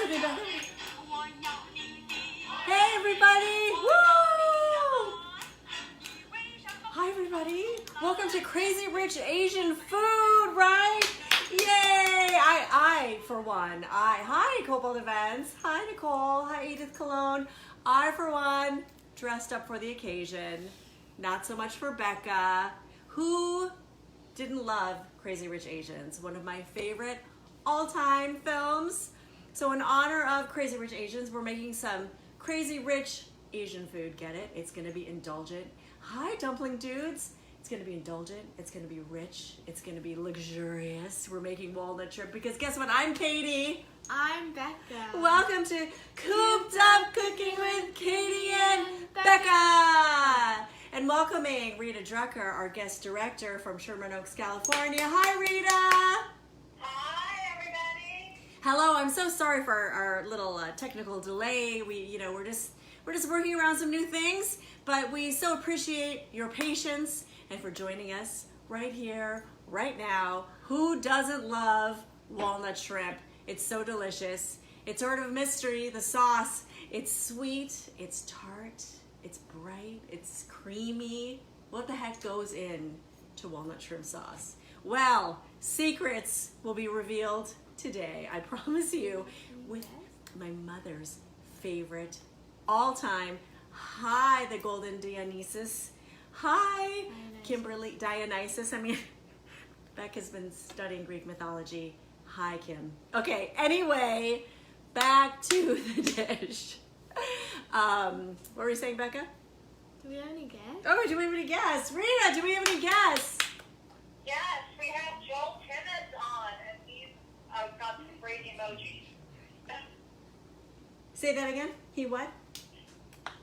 with me, Becca. Hey, everybody. Woo! Hi, everybody. Welcome to Crazy Rich Asian Food, right? Yay! I for one, hi, Cobalt Events. Hi, Nicole. Hi, Edith Cologne. I, for one, dressed up for the occasion. Not so much for Becca. Who didn't love Crazy Rich Asians? One of my favorite all-time films. So in honor of Crazy Rich Asians, we're making some Crazy Rich Asian food. Get it? It's gonna be indulgent. Hi, dumpling dudes. It's gonna be indulgent, it's gonna be rich, it's gonna be luxurious. We're making walnut shrimp because guess what? I'm Katie. I'm Becca. Welcome to Cooped Up Cooking with Katie and Becca. And welcoming Rita Drucker, our guest director from Sherman Oaks, California. Hi, Rita. Hi, everybody. Hello. I'm so sorry for our little technical delay. We're just working around some new things, but we so appreciate your patience and for joining us right here, right now. Who doesn't love walnut shrimp? It's so delicious. It's sort of a mystery. The sauce, it's sweet, it's tart, it's bright, it's creamy. What the heck goes in to walnut shrimp sauce? Well, secrets will be revealed today, I promise you, with my mother's favorite all-time. Hi, the Golden Dionysus. Hi, Kimberly Dionysus. Becca's been studying Greek mythology. Hi, Kim. Okay, anyway, back to the dish. What were you saying, Becca? Do we have any guests? Oh, do we have any guests? Rita, do we have any guests? Yes, we have Joel Timmons on, and he's got some great emojis. Say that again. He what?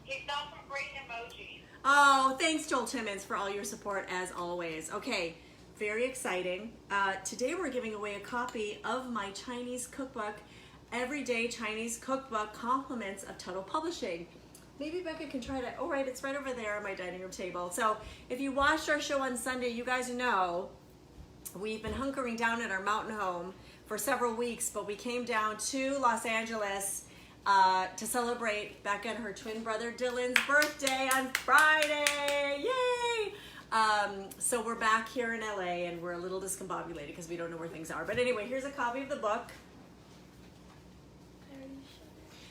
He's got some great emojis. Oh, thanks, Joel Timmons, for all your support as always. Okay, very exciting. Today we're giving away a copy of my Chinese cookbook, Everyday Chinese Cookbook, Compliments of Tuttle Publishing. Maybe Becca can try to, oh right, it's right over there on my dining room table. So if you watched our show on Sunday, you guys know we've been hunkering down at our mountain home for several weeks, but we came down to Los Angeles to celebrate Becca and her twin brother Dylan's birthday on Friday. Yay! So we're back here in LA and we're a little discombobulated because we don't know where things are. But anyway, here's a copy of the book.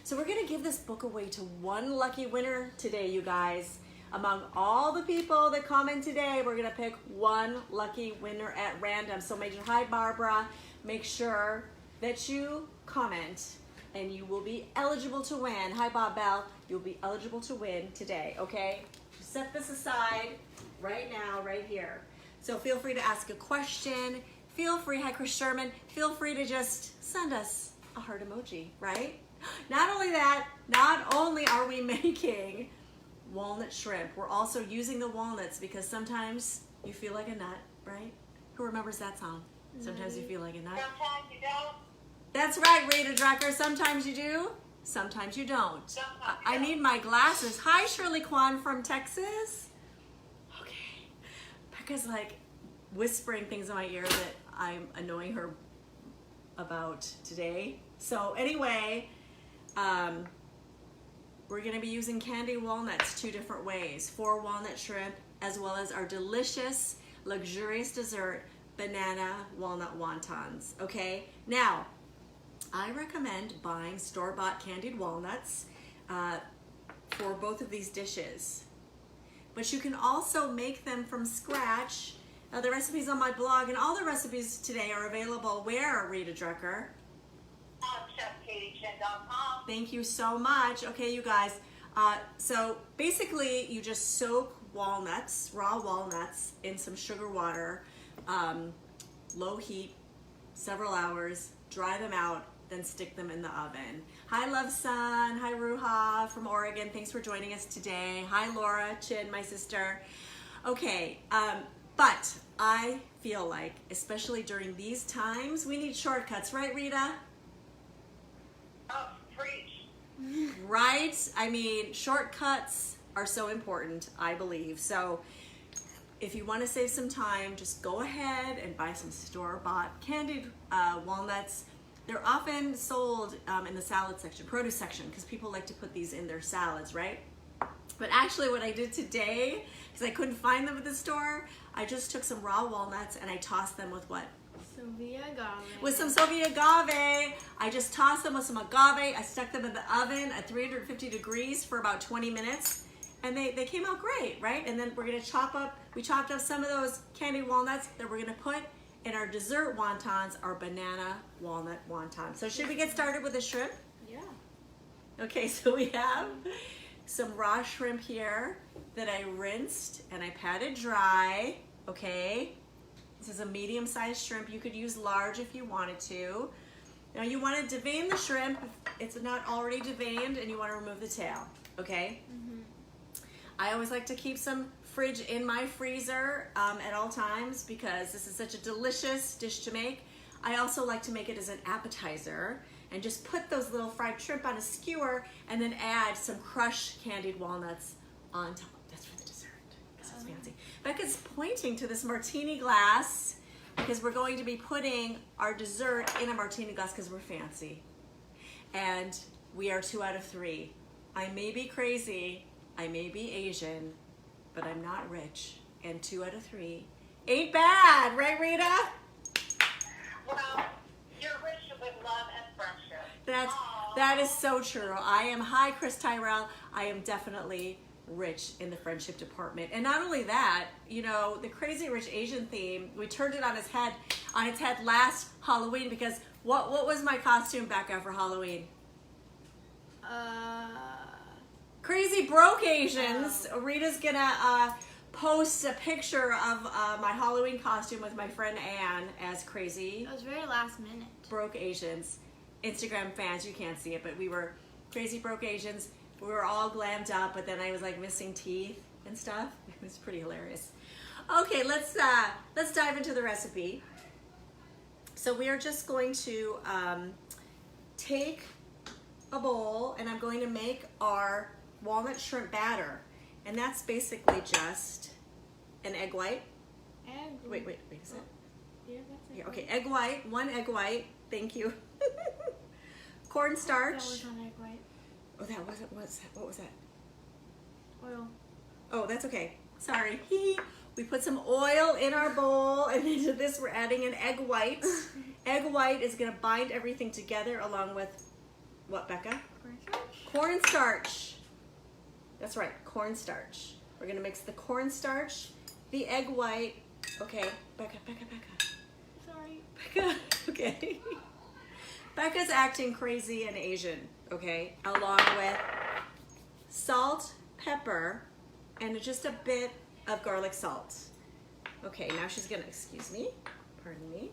So we're gonna give this book away to one lucky winner today, you guys. Among all the people that comment today, we're gonna pick one lucky winner at random. So hi, Barbara. Make sure that you comment and you will be eligible to win. Hi, Bob Bell. You'll be eligible to win today, okay? Set this aside right now, right here. So feel free to ask a question. Feel free, hi, Chris Sherman. Feel free to just send us a heart emoji, right? Not only that, not only are we making walnut shrimp, we're also using the walnuts because sometimes you feel like a nut, right? Who remembers that song? Sometimes you feel like a nut. Sometimes you don't. That's right, Rita Drucker. Sometimes you do, sometimes you don't. I need my glasses. Hi, Shirley Kwan from Texas. Okay. Becca's like whispering things in my ear that I'm annoying her about today. So anyway, we're gonna be using candied walnuts 2 different ways. 4 walnut shrimp, as well as our delicious, luxurious dessert, banana walnut wontons, okay? Now, I recommend buying store-bought candied walnuts for both of these dishes. But you can also make them from scratch. The recipe's on my blog, and all the recipes today are available where, Rita Drucker? On ChefKatieChin.com. Thank you so much. Okay, you guys. So basically, you just soak walnuts, raw walnuts, in some sugar water, low heat, several hours, dry them out, then stick them in the oven. Hi, Love Sun. Hi, Ruha from Oregon. Thanks for joining us today. Hi, Laura Chin, my sister. Okay, but I feel like, especially during these times, we need shortcuts, right, Rita? Oh, preach. Right? I mean, shortcuts are so important, I believe. So if you want to save some time, just go ahead and buy some store-bought candied walnuts. They're often sold in the salad section, produce section, because people like to put these in their salads, right? But actually what I did today, because I couldn't find them at the store, I just took some raw walnuts and I tossed them with what? Sylvia agave. With some Sylvia agave. I just tossed them with some agave. I stuck them in the oven at 350 degrees for about 20 minutes. And they came out great, right? And then we're gonna we chopped up some of those candied walnuts that we're gonna put in our dessert wontons, our banana walnut wontons. So should we get started with the shrimp? Yeah. Okay, so we have some raw shrimp here that I rinsed and I patted dry, okay? This is a medium-sized shrimp. You could use large if you wanted to. Now you want to devein the shrimp if it's not already deveined and you want to remove the tail, okay? I always like to keep some fridge in my freezer at all times because this is such a delicious dish to make. I also like to make it as an appetizer and just put those little fried shrimp on a skewer and then add some crushed candied walnuts on top. That's for the dessert. This is fancy. Becca's pointing to this martini glass because we're going to be putting our dessert in a martini glass because we're fancy. And we are 2 out of 3. I may be crazy, I may be Asian, but I'm not rich. And 2 out of 3 ain't bad, right, Rita? Well, you're rich with love and friendship. That is so true. I am, hi Chris Tyrell, I am definitely rich in the friendship department. And not only that, you know, the Crazy Rich Asian theme, we turned it on its head last Halloween because what was my costume, Becca, for Halloween? Crazy Broke Asians. Rita's gonna post a picture of my Halloween costume with my friend Anne as Crazy It was very last minute. Broke Asians. Instagram fans, you can't see it, but we were Crazy Broke Asians. We were all glammed up, but then I was like missing teeth and stuff. It was pretty hilarious. Okay, let's dive into the recipe. So we are just going to take a bowl and I'm going to make our walnut shrimp batter. And that's basically just an egg white. Wait, is it? Yeah, that's it. Yeah, okay, egg white, 1 egg white, thank you. Cornstarch. That was on egg white. Oh, that wasn't, what was that? Oil. Oh, that's okay. Sorry. We put some oil in our bowl, and into this we're adding an egg white. Egg white is gonna bind everything together along with, what, Becca? Cornstarch. Cornstarch. That's right, cornstarch. We're gonna mix the cornstarch, the egg white. Okay, Becca. Sorry. Becca, okay. Becca's acting crazy and Asian, okay? Along with salt, pepper, and just a bit of garlic salt. Okay, now she's gonna, excuse me, pardon me,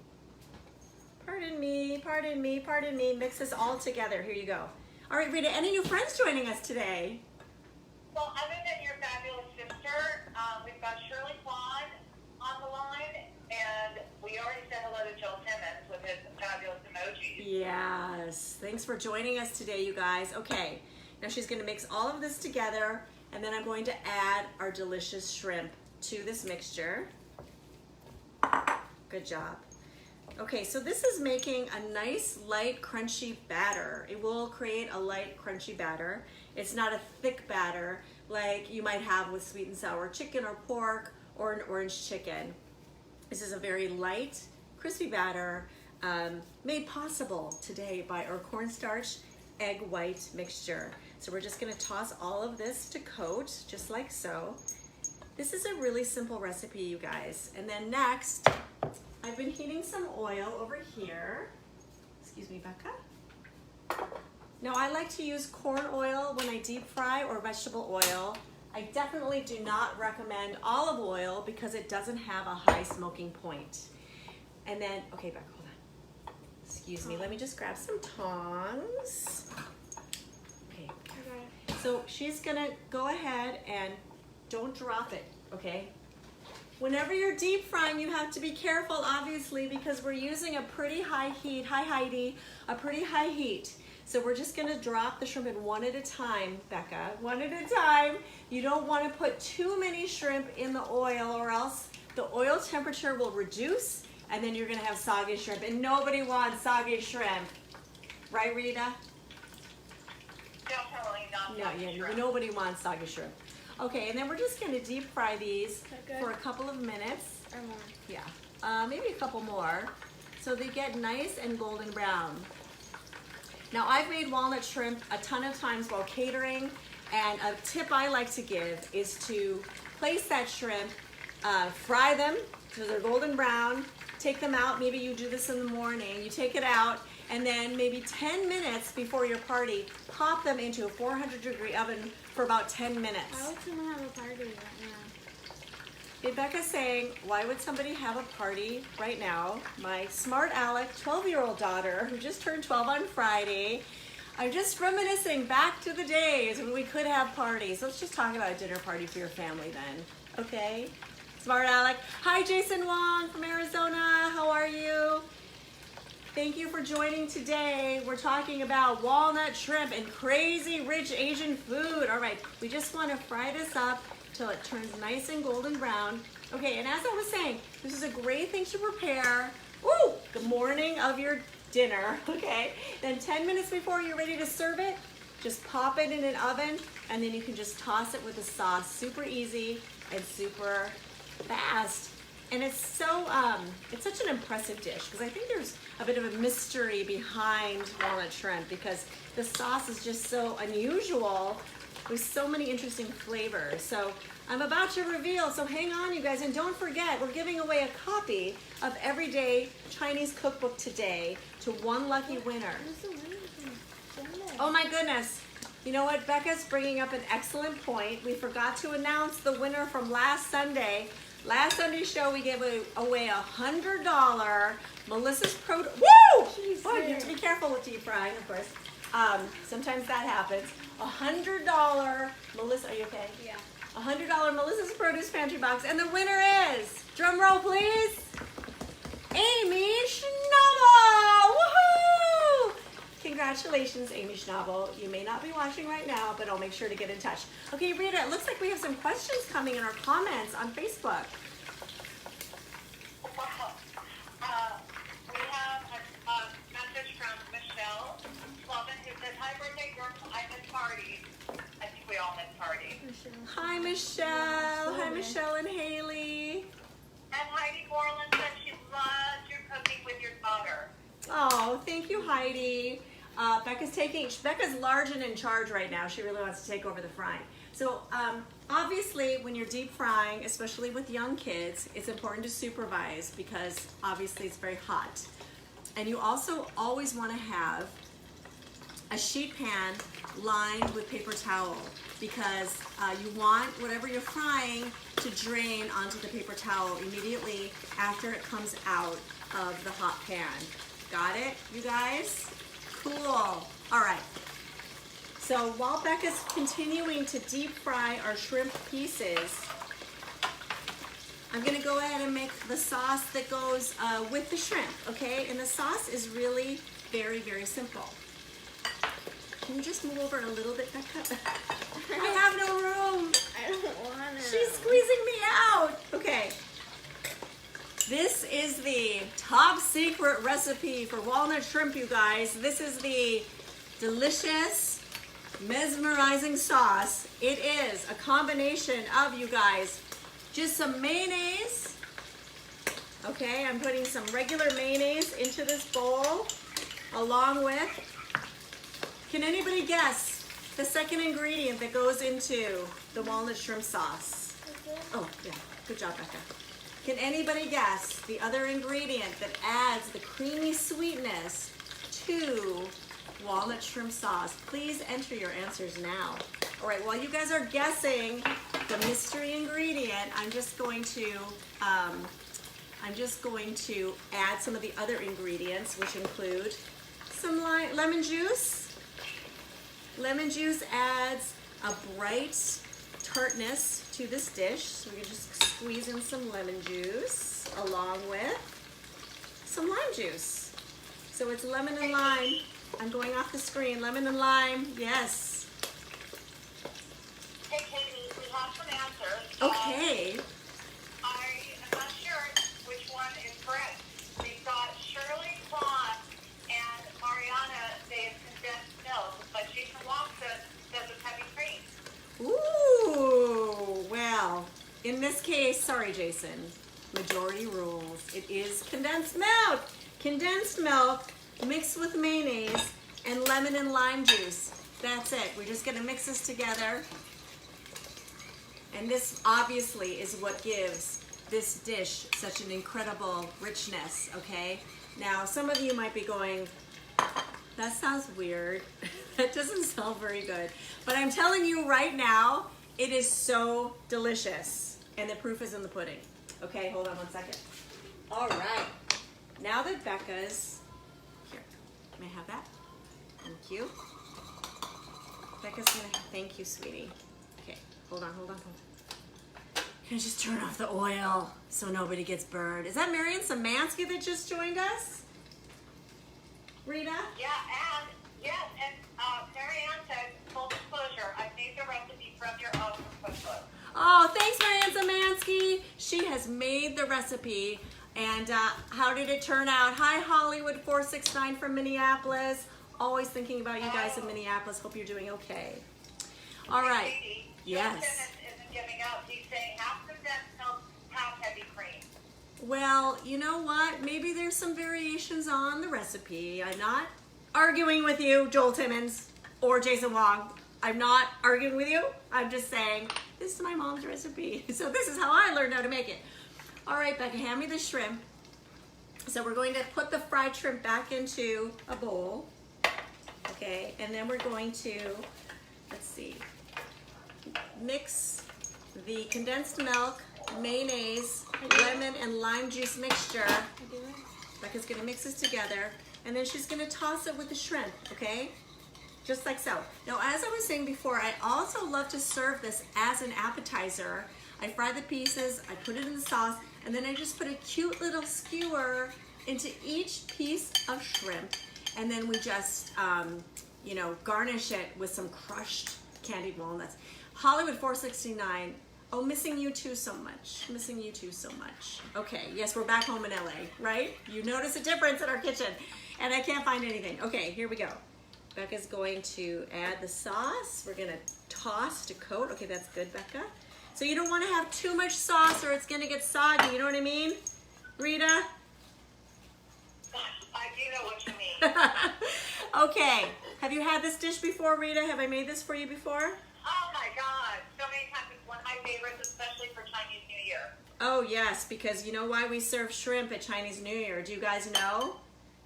mix this all together. Here you go. All right, Rita, any new friends joining us today? Well, other than your fabulous sister, we've got Shirley Kwan on the line, and we already said hello to Joel Timmons with his fabulous emojis. Yes, thanks for joining us today, you guys. Okay, now she's gonna mix all of this together, and then I'm going to add our delicious shrimp to this mixture. Good job. Okay, so this is making a nice, light, crunchy batter. It will create a light, crunchy batter. It's not a thick batter like you might have with sweet and sour chicken or pork or an orange chicken. This is a very light, crispy batter made possible today by our cornstarch egg white mixture. So we're just gonna toss all of this to coat, just like so. This is a really simple recipe, you guys. And then next, I've been heating some oil over here. Excuse me, Becca. Now I like to use corn oil when I deep fry or vegetable oil. I definitely do not recommend olive oil because it doesn't have a high smoking point. And then, okay, Becca, hold on. Excuse me, let me just grab some tongs. Okay, so she's gonna go ahead and don't drop it, okay? Whenever you're deep frying, you have to be careful, obviously, because we're using a pretty high heat, a pretty high heat. So we're just gonna drop the shrimp in one at a time, Becca, one at a time. You don't wanna put too many shrimp in the oil or else the oil temperature will reduce and then you're gonna have soggy shrimp, and nobody wants soggy shrimp. Right, Rita? Definitely not No, soggy shrimp. nobody wants soggy shrimp. Okay, and then we're just gonna deep fry these that good? for a couple of minutes. Or more. Yeah, maybe a couple more, so they get nice and golden brown. Now, I've made walnut shrimp a ton of times while catering, and a tip I like to give is to place that shrimp, fry them so they're golden brown, take them out. Maybe you do this in the morning. You take it out, and then maybe 10 minutes before your party, pop them into a 400-degree oven for about 10 minutes. Why would someone have a party right now? Becca's saying, why would somebody have a party right now? My smart aleck 12-year-old daughter, who just turned 12 on Friday, I'm just reminiscing back to the days when we could have parties. Let's just talk about a dinner party for your family then, okay? Smart aleck. Hi, Jason Wong from Arizona. How are you? Thank you for joining today. We're talking about walnut shrimp and crazy rich Asian food. All right, we just want to fry this up till it turns nice and golden brown. Okay, and as I was saying, this is a great thing to prepare. Woo! The morning of your dinner, okay? Then 10 minutes before you're ready to serve it, just pop it in an oven, and then you can just toss it with the sauce. Super easy and super fast. And it's so, it's such an impressive dish, because I think there's a bit of a mystery behind walnut shrimp, because the sauce is just so unusual with so many interesting flavors. So I'm about to reveal, so hang on you guys, and don't forget, we're giving away a copy of Everyday Chinese Cookbook today to one lucky winner. Who's the winner from Sunday? Oh my goodness. You know what, Becca's bringing up an excellent point. We forgot to announce the winner from last Sunday. Last Sunday's show, we gave away $100 Melissa's Produce. Woo! Jeez, Boy, you have to be careful with deep frying, of course. Sometimes that happens. $100 Melissa, are you okay? Yeah. $100 Melissa's Produce Pantry Box, and the winner is, drum roll please, Amy Schnabel! Woohoo! Congratulations, Amy Schnabel. You may not be watching right now, but I'll make sure to get in touch. Okay, Rita, it looks like we have some questions coming in our comments on Facebook. Wow. We have a message from Michelle Slovin who says, hi, birthday girl, I miss parties. I think we all miss parties. Hi, Michelle. Hi, Michelle and Haley. And Heidi Borland said she loves your cooking with your daughter. Oh, thank you, Heidi. Becca's large and in charge right now. She really wants to take over the frying. So obviously when you're deep frying, especially with young kids, it's important to supervise because obviously it's very hot. And you also always want to have a sheet pan lined with paper towel because you want whatever you're frying to drain onto the paper towel immediately after it comes out of the hot pan. Got it, you guys? Cool. All right. So while Becca's continuing to deep fry our shrimp pieces, I'm gonna go ahead and make the sauce that goes with the shrimp, okay? And the sauce is really very, very simple. Can you just move over a little bit, Becca? I have no room. I don't want to. She's squeezing me out. Okay. This is the top secret recipe for walnut shrimp, you guys. This is the delicious, mesmerizing sauce. It is a combination of, you guys, just some mayonnaise. Okay, I'm putting some regular mayonnaise into this bowl, along with, can anybody guess the second ingredient that goes into the walnut shrimp sauce? Oh, yeah, good job, Becca. Can anybody guess the other ingredient that adds the creamy sweetness to walnut shrimp sauce? Please enter your answers now. All right, while you guys are guessing the mystery ingredient, I'm just going to add some of the other ingredients, which include some lemon juice. Lemon juice adds a bright tartness to this dish, so we can just squeeze in some lemon juice along with some lime juice. So it's lemon and lime. I'm going off the screen. Lemon and lime, yes. Hey, Katie, we have some answers. Okay. I am not sure which one is correct. We've got Shirley Kwan and Mariana. They in this case, sorry, Jason, majority rules. It is condensed milk. Condensed milk mixed with mayonnaise and lemon and lime juice. That's it. We're just gonna mix this together. And this obviously is what gives this dish such an incredible richness, okay? Now, some of you might be going, that sounds weird. That doesn't sound very good. But I'm telling you right now, it is so delicious. And the proof is in the pudding. Okay, hold on one second. All right. Now that Becca's, here, may I have that? Thank you. Becca's gonna, thank you, sweetie. Okay, hold on. Can I just turn off the oil so nobody gets burned? Is that Marian Samansky that just joined us? Rita? Yeah, and yes, and Marianne said, full disclosure, I made the recipe from your own cookbook. Oh, thanks, Marian Samansky. She has made the recipe. And how did it turn out? Hi, Hollywood 469 from Minneapolis. Always thinking about you guys in Minneapolis. Hope you're doing okay. All right. Yes. Isn't giving up. He's saying half condensed milk, half heavy cream. Well, you know what? Maybe there's some variations on the recipe. I'm not arguing with you, Joel Timmons or Jason Wong. I'm not arguing with you. I'm just saying this is my mom's recipe. So this is how I learned how to make it. All right, Becca, hand me the shrimp. So we're going to put the fried shrimp back into a bowl. Okay, and then we're going to, let's see, mix the condensed milk, mayonnaise, lemon, and lime juice mixture. Becca's gonna mix this together, and then she's gonna toss it with the shrimp, okay? Just like so. Now, as I was saying before, I also love to serve this as an appetizer. I fry the pieces, I put it in the sauce, and then I just put a cute little skewer into each piece of shrimp, and then we just, you know, garnish it with some crushed candied walnuts. Hollywood 469, oh, missing you too so much. Missing you too so much. Okay, yes, we're back home in LA, right? You notice a difference in our kitchen, and I can't find anything. Okay, here we go. Becca's going to add the sauce. We're gonna toss to coat. Okay, that's good, Becca. So you don't wanna have too much sauce or it's gonna get soggy, you know what I mean? Rita? I do know what you mean. Okay, have you had this dish before, Rita? Have I made this for you before? Oh my God, so many times. It's one of my favorites, especially for Chinese New Year. Oh yes, because you know why we serve shrimp at Chinese New Year? Do you guys know?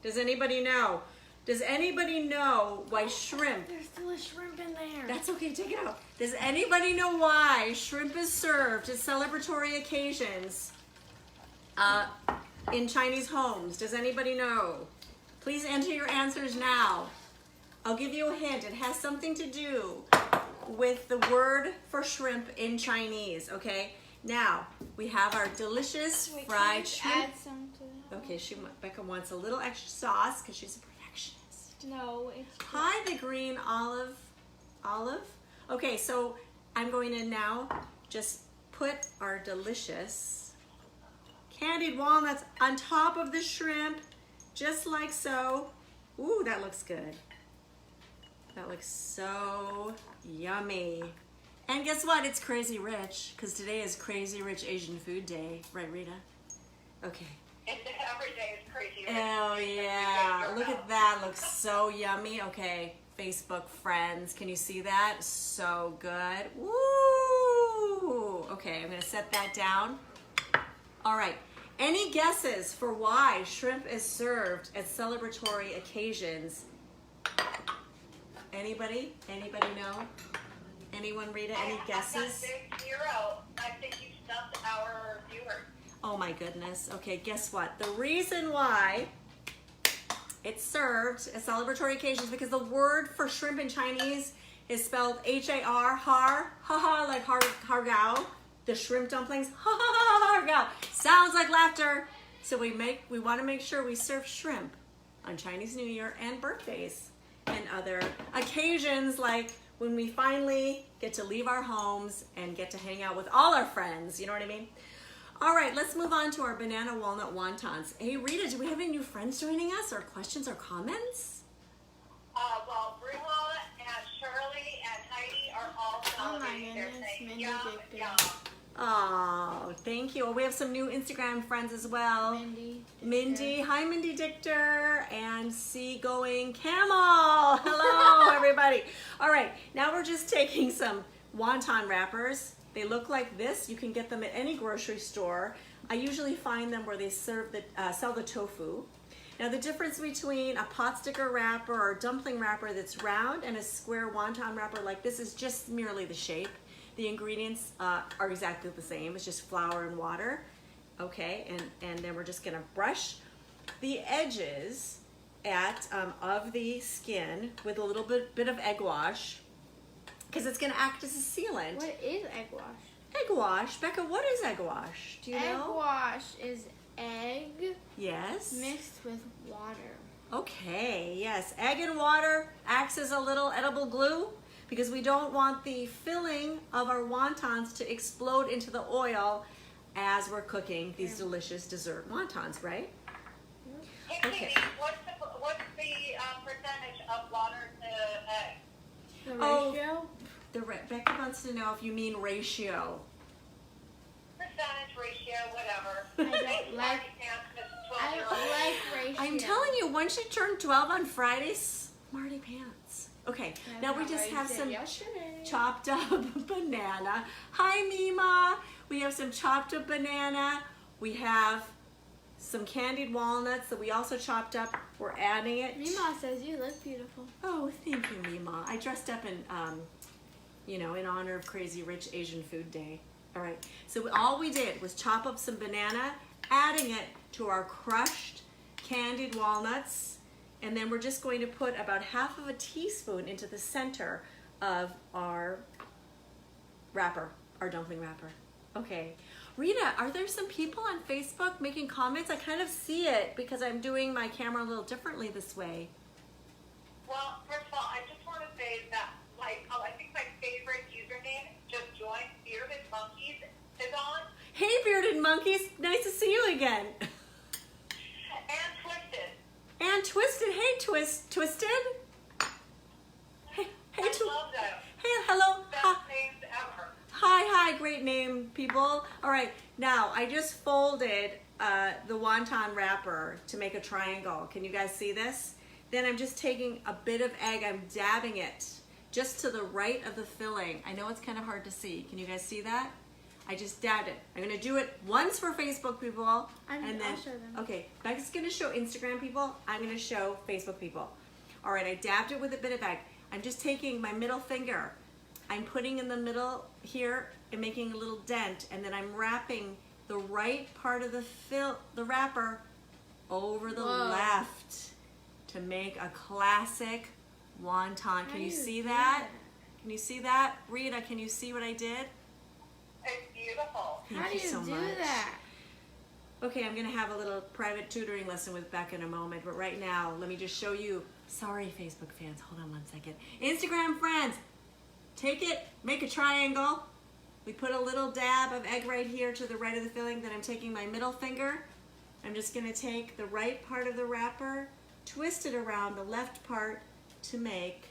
Does anybody know? Does anybody know why shrimp? There's still a shrimp in there. That's okay, take it out. Does anybody know why shrimp is served at celebratory occasions in Chinese homes? Does anybody know? Please enter your answers now. I'll give you a hint. It has something to do with the word for shrimp in Chinese, okay? Now, we have our delicious Wait, fried can you shrimp. add some to that? Okay, Becca wants a little extra sauce because she's a perfectionist. No, it's Hi, the green olive. Okay, so I'm going to now just put our delicious candied walnuts on top of the shrimp, just like so. Ooh, that looks good. That looks so yummy. And guess what? It's Crazy Rich, because today is Crazy Rich Asian Food Day. Right, Rita? Okay. Every day is crazy. Oh yeah, look at that, looks so yummy. Okay, Facebook friends, can you see that? So good. Woo! Okay, I'm gonna set that down. All right, any guesses for why shrimp is served at celebratory occasions? Anybody? Anybody know? Anyone, Rita, any guesses? Big zero. I think you stumped our viewers. Oh my goodness. Okay, guess what? The reason why it's served at celebratory occasions because the word for shrimp in Chinese is spelled H-A-R, har, ha-ha, like har gao. The shrimp dumplings, ha ha ha, har gao. Sounds like laughter. So we want to make sure we serve shrimp on Chinese New Year and birthdays and other occasions like when we finally get to leave our homes and get to hang out with all our friends, you know what I mean? All right, let's move on to our banana walnut wontons. Hey, Rita, do we have any new friends joining us or questions or comments? Well, Brula and Shirley and Heidi are all Oh my celebrating. They're goodness, saying mini yum, big yum. Aw, Thank you. Well, we have some new Instagram friends as well. Mindy. Hi, Mindy Dictor. And Seagoing Camel. Hello, everybody. All right, now we're just taking some wonton wrappers. They look like this. You can get them at any grocery store. I usually find them where they sell the tofu. Now the difference between a pot sticker wrapper or dumpling wrapper that's round and a square wonton wrapper like this is just merely the shape. The ingredients are exactly the same. It's just flour and water. Okay, and then we're just gonna brush the edges of the skin with a little bit of egg wash because it's gonna act as a sealant. What is egg wash? Egg wash? Becca, what is egg wash? Do you know? Egg wash is egg Yes. mixed with water. Okay, yes. Egg and water acts as a little edible glue because we don't want the filling of our wontons to explode into the oil as we're cooking these delicious dessert wontons, right? Hey, Okay. Katie, what's the percentage of water to egg? The Oh. ratio? Becca wants to know if you mean ratio. Percentage, ratio, whatever. I don't like ratio. I'm telling you, once you turn 12 on Fridays, smarty pants. Okay, now we just have some chopped up banana. Hi, Mima. We have some chopped up banana. We have some candied walnuts that we also chopped up. We're adding it. Mima says you look beautiful. Oh, thank you, Mima. I dressed up in, in honor of Crazy Rich Asian Food Day. All right, so all we did was chop up some banana, adding it to our crushed candied walnuts, and then we're just going to put about half of a teaspoon into the center of our wrapper, our dumpling wrapper. Okay. Rita, are there some people on Facebook making comments? I kind of see it because I'm doing my camera a little differently this way. Well, first of all, I just want to say that, I think my favorite username just joined, Bearded Monkeys, is on. Hey, Bearded Monkeys. Nice to see you again. And Twisted. And Twisted. Hey, Twisted. Hey, I love them. Hey, hello. Best names ever. Hi, great name, people. All right, now I just folded the wonton wrapper to make a triangle. Can you guys see this? Then I'm just taking a bit of egg, I'm dabbing it just to the right of the filling. I know it's kind of hard to see. Can you guys see that? I just dabbed it. I'm gonna do it once for Facebook people, I'll show them. Okay, Becca's gonna show Instagram people. I'm gonna show Facebook people. All right, I dabbed it with a bit of egg. I'm just taking my middle finger. I'm putting in the middle here and making a little dent, and then I'm wrapping the right part of the wrapper over the left to make a classic wonton. Can you see that? Can you see that? Rita, can you see what I did? It's beautiful. Thank How do you you so do much. that? Okay, I'm gonna have a little private tutoring lesson with Becca in a moment, but right now, let me just show you. Sorry, Facebook fans, hold on one second. Instagram friends, take it, make a triangle. We put a little dab of egg right here to the right of the filling. Then I'm taking my middle finger. I'm just gonna take the right part of the wrapper, twist it around the left part to make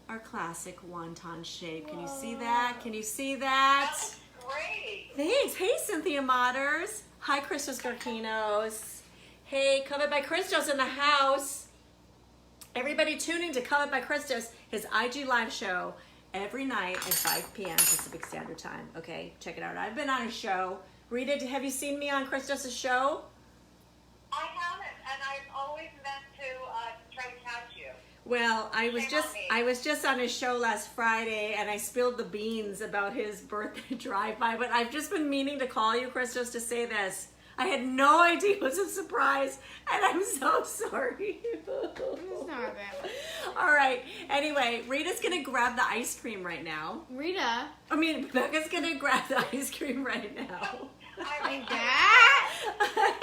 our classic wonton shape. Can you see that? Can you see that? That's great. Thanks. Hey, Cynthia Motters. Hi, Christos Garkinos. Hey, Covered by Christos in the house. Everybody tune in to Covered by Christos, his IG live show every night at 5 p.m. Pacific Standard Time. Okay, check it out. I've been on a show. Rita, have you seen me on Christos' show? I haven't, and I've always meant to try to catch you. Well, I was Shame on me. just on his show last Friday, and I spilled the beans about his birthday drive-by. But I've just been meaning to call you, Christos, to say this. I had no idea it was a surprise, and I'm so sorry. It's not bad. All right. Anyway, Rita's gonna grab the ice cream right now. Rita, Becca's gonna grab the ice cream right now. like that?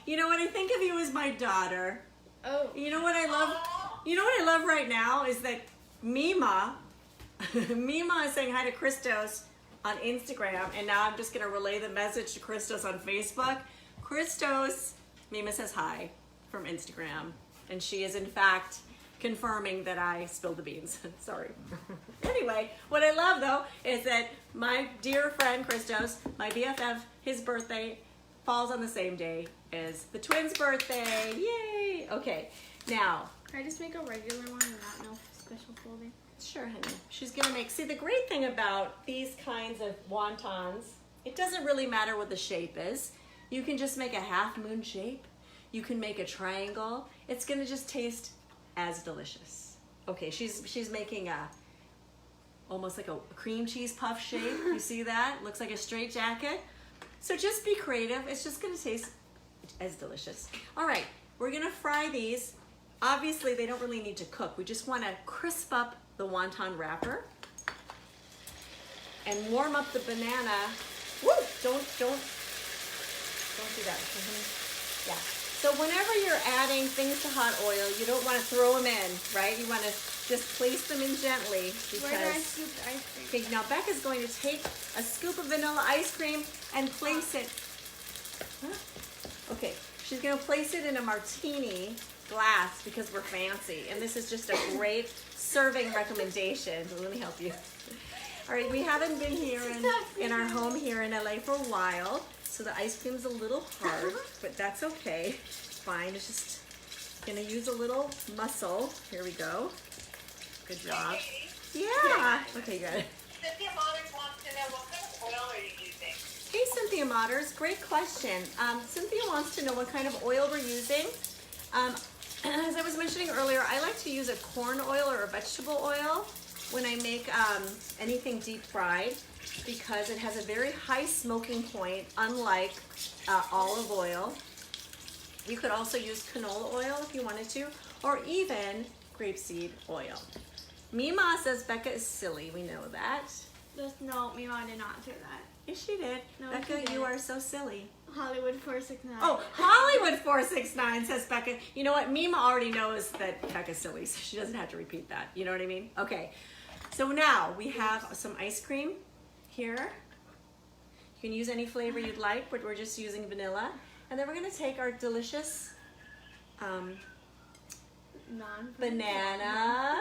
You know what? I think of you as my daughter. Oh. You know what I love? You know what I love right now is that Mima is saying hi to Christos on Instagram, and now I'm just gonna relay the message to Christos on Facebook. Christos, Mima says hi from Instagram, and she is in fact confirming that I spilled the beans. Sorry. Anyway, what I love though is that my dear friend Christos, my BFF, his birthday falls on the same day as the twins' birthday. Yay! Okay, now. Can I just make a regular one and not no special folding? Sure, honey. She's gonna make, see the great thing about these kinds of wontons, it doesn't really matter what the shape is. You can just make a half moon shape. You can make a triangle. It's gonna just taste as delicious. Okay, she's making almost like a cream cheese puff shape. You see that? Looks like a straight jacket. So just be creative. It's just gonna taste as delicious. All right, we're gonna fry these. Obviously, they don't really need to cook. We just wanna crisp up the wonton wrapper and warm up the banana. Woo! Don't do that. Yeah. So whenever you're adding things to hot oil, you don't want to throw them in, right? You want to just place them in gently because. Where do I scoop the ice cream? Okay, now Becca's going to take a scoop of vanilla ice cream and place it. Huh? Okay, she's going to place it in a martini glass because we're fancy, and this is just a great serving recommendation. So let me help you. All right, we haven't been here in our home here in LA for a while, so the ice cream's a little hard, but that's okay. Fine, it's just gonna use a little muscle. Here we go. Good job. Yeah. Okay, good. Cynthia Motters wants to know what kind of oil are you using? Hey, Cynthia Motters, great question. Cynthia wants to know what kind of oil we're using. As I was mentioning earlier, I like to use a corn oil or a vegetable oil when I make anything deep fried because it has a very high smoking point, unlike olive oil. You could also use canola oil if you wanted to, or even grapeseed oil. Mima says Becca is silly. We know that. No, Mima did not say that. Yes, she did. No, Becca, she didn't. you are so silly. Hollywood 469. Oh, Hollywood 469 says Becca. You know what? Mima already knows that Becca's silly, so she doesn't have to repeat that. You know what I mean? Okay. So now we have some ice cream here. You can use any flavor you'd like, but we're just using vanilla. And then we're going to take our delicious banana.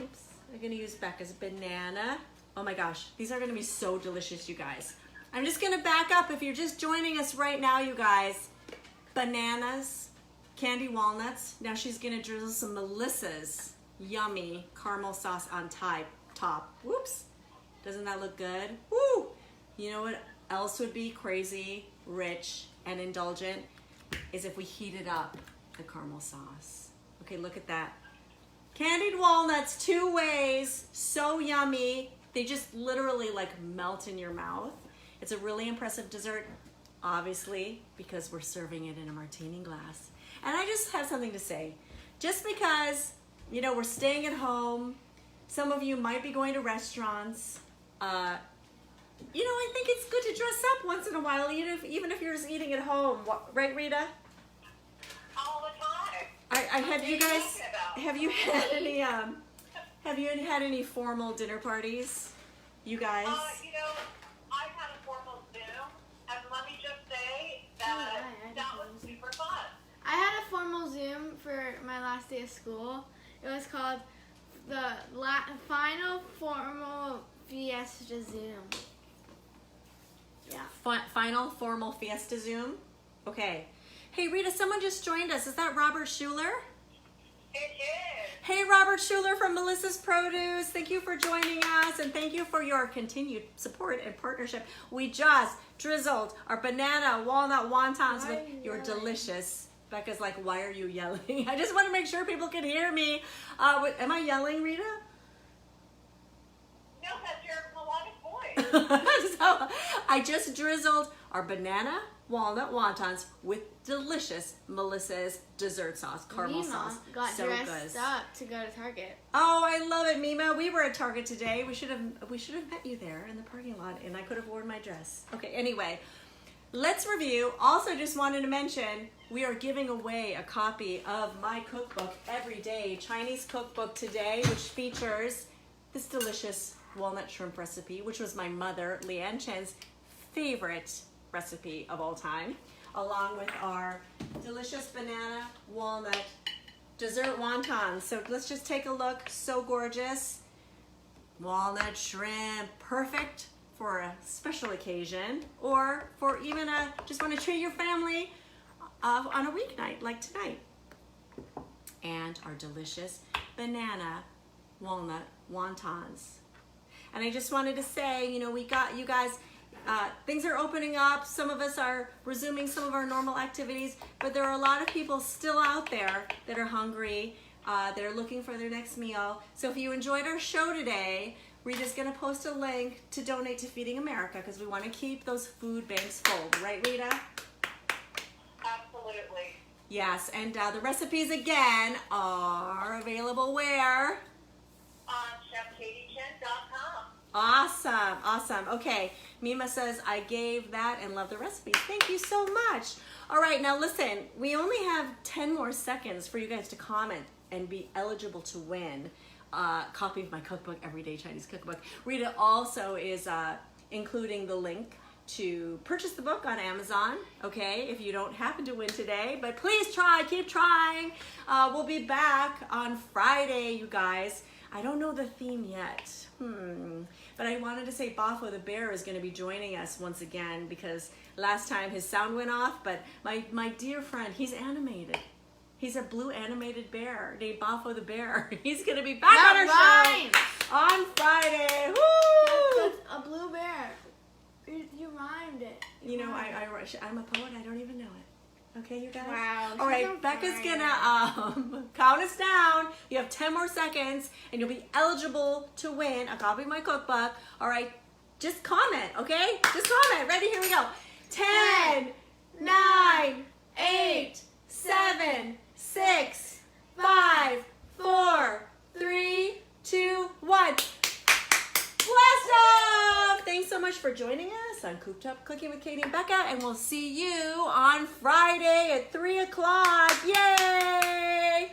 Oops. I'm going to use Becca's banana. Oh my gosh. These are going to be so delicious, you guys. I'm just going to back up. If you're just joining us right now, you guys, bananas, candy walnuts. Now she's going to drizzle some Melissa's yummy caramel sauce on top. Whoops. Doesn't that look good? Woo! You know what else would be crazy, rich, and indulgent? Is if we heated up the caramel sauce. Okay, look at that. Candied walnuts, 2 ways. So yummy. They just literally like melt in your mouth. It's a really impressive dessert, obviously, because we're serving it in a martini glass. And I just have something to say. Just because, you know, we're staying at home, some of you might be going to restaurants. You know, I think it's good to dress up once in a while, even if you're just eating at home. Right, Rita? All the time. Have you guys? Have you had any? Have you had any formal dinner parties? You guys? You know, I've had a formal Zoom, and let me just say that that was super fun. I had a formal Zoom for my last day of school. It was called the Final Formal Fiesta Zoom. Yeah. Final formal fiesta Zoom? Okay. Hey, Rita, someone just joined us. Is that Robert Schuler? It is. Hey, Robert Schuler from Melissa's Produce. Thank you for joining us, and thank you for your continued support and partnership. We just drizzled our banana walnut wontons with your delicious. Becca's like, why are you yelling? I just want to make sure people can hear me. Am I yelling, Rita? No, that's your melodic voice. So I just drizzled our banana walnut wontons with delicious Melissa's dessert sauce, caramel Mima sauce. got so dressed good. up to go to Target. Oh, I love it, Mima. We were at Target today. We should have met you there in the parking lot, and I could have worn my dress. Okay, anyway, let's review. Also, just wanted to mention we are giving away a copy of my cookbook, Everyday Chinese Cookbook today, which features this delicious walnut shrimp recipe, which was my mother, Leanne Chen's favorite recipe of all time, along with our delicious banana walnut dessert wontons. So let's just take a look. So gorgeous. Walnut shrimp, perfect for a special occasion, or for even just want to treat your family on a weeknight like tonight. And our delicious banana walnut wontons. And I just wanted to say, we got you guys, things are opening up. Some of us are resuming some of our normal activities, but there are a lot of people still out there that are hungry. They're looking for their next meal. So if you enjoyed our show today, Rita's going to post a link to donate to Feeding America because we want to keep those food banks full. Right, Rita? Absolutely. Yes, and the recipes again are available where? On ChefKatieChin.com. Awesome, awesome. Okay, Mima says, I gave that and love the recipes. Thank you so much. All right, now listen, we only have 10 more seconds for you guys to comment and be eligible to win a copy of my cookbook, Everyday Chinese Cookbook. Rita also is including the link to purchase the book on Amazon, okay, if you don't happen to win today. But please try, keep trying. We'll be back on Friday, you guys. I don't know the theme yet, but I wanted to say Bafo the bear is going to be joining us once again because last time his sound went off, but my dear friend, he's animated. He's a blue animated bear named Bafo the bear. He's going to be back on our show on Friday. Woo! That's a blue bear. You rhymed it. I'm a poet. I don't even know it. Okay, you guys? Wow. All right, Becca's going to count us down. You have 10 more seconds, and you'll be eligible to win a copy of my cookbook. All right, just comment, okay? Just comment. Ready? Here we go. 10, 9, 8, 7, 6, 5, 4, 3, 2, 1. Blast off! Thanks so much for joining us on Cooped Up Cooking with Katie and Becca, and we'll see you on Friday at 3 o'clock. Yay!